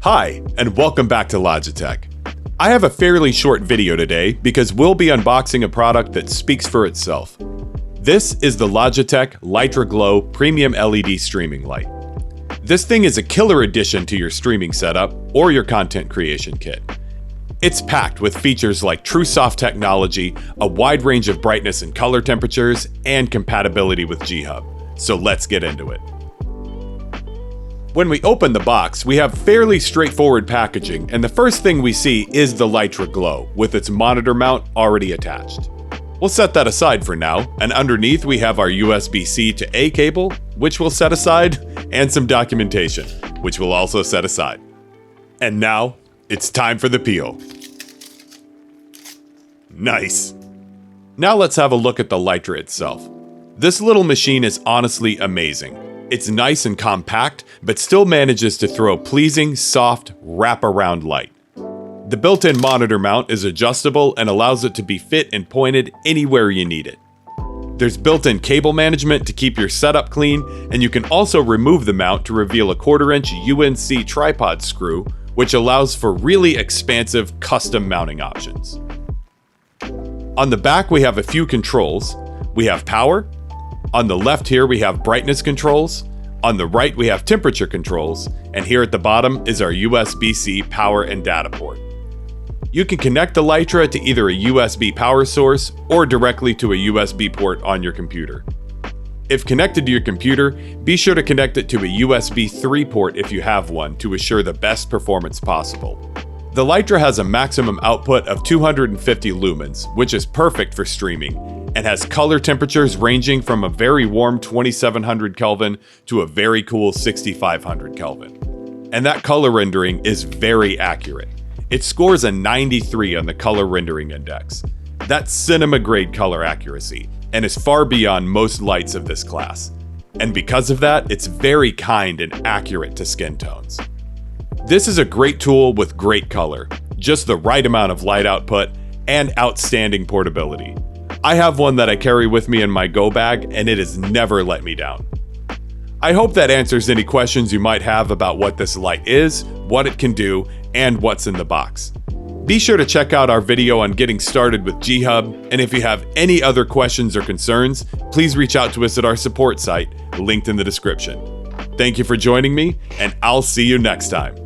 Hi, and welcome back to Logitech. I have a fairly short video today because we'll be unboxing a product that speaks for itself. This is the Logitech Litra Glow Premium LED Streaming Light. This thing is a killer addition to your streaming setup or your content creation kit. It's packed with features like TrueSoft technology, a wide range of brightness and color temperatures, and compatibility with G-Hub. So let's get into it. When we open the box, we have fairly straightforward packaging, and the first thing we see is the Litra Glow, with its monitor mount already attached. We'll set that aside for now, and underneath we have our USB-C to A cable, which we'll set aside, and some documentation, which we'll also set aside. And now, it's time for the peel. Nice! Now let's have a look at the Litra itself. This little machine is honestly amazing. It's nice and compact, but still manages to throw pleasing, soft, wrap-around light. The built-in monitor mount is adjustable and allows it to be fit and pointed anywhere you need it. There's built-in cable management to keep your setup clean, and you can also remove the mount to reveal a 1/4-inch UNC tripod screw, which allows for really expansive custom mounting options. On the back we have a few controls. We have power. On the left here we have brightness controls, on the right we have temperature controls, and here at the bottom is our USB-C power and data port. You can connect the Litra to either a USB power source or directly to a USB port on your computer. If connected to your computer, be sure to connect it to a USB 3 port if you have one to assure the best performance possible. The Litra has a maximum output of 250 lumens, which is perfect for streaming, and has color temperatures ranging from a very warm 2700 Kelvin to a very cool 6500 Kelvin. And that color rendering is very accurate. It scores a 93 on the color rendering index. That's cinema grade color accuracy, and is far beyond most lights of this class. And because of that, it's very kind and accurate to skin tones. This is a great tool with great color, just the right amount of light output, and outstanding portability. I have one that I carry with me in my go bag, and it has never let me down. I hope that answers any questions you might have about what this light is, what it can do, and what's in the box. Be sure to check out our video on getting started with G-Hub, and if you have any other questions or concerns, please reach out to us at our support site, linked in the description. Thank you for joining me, and I'll see you next time.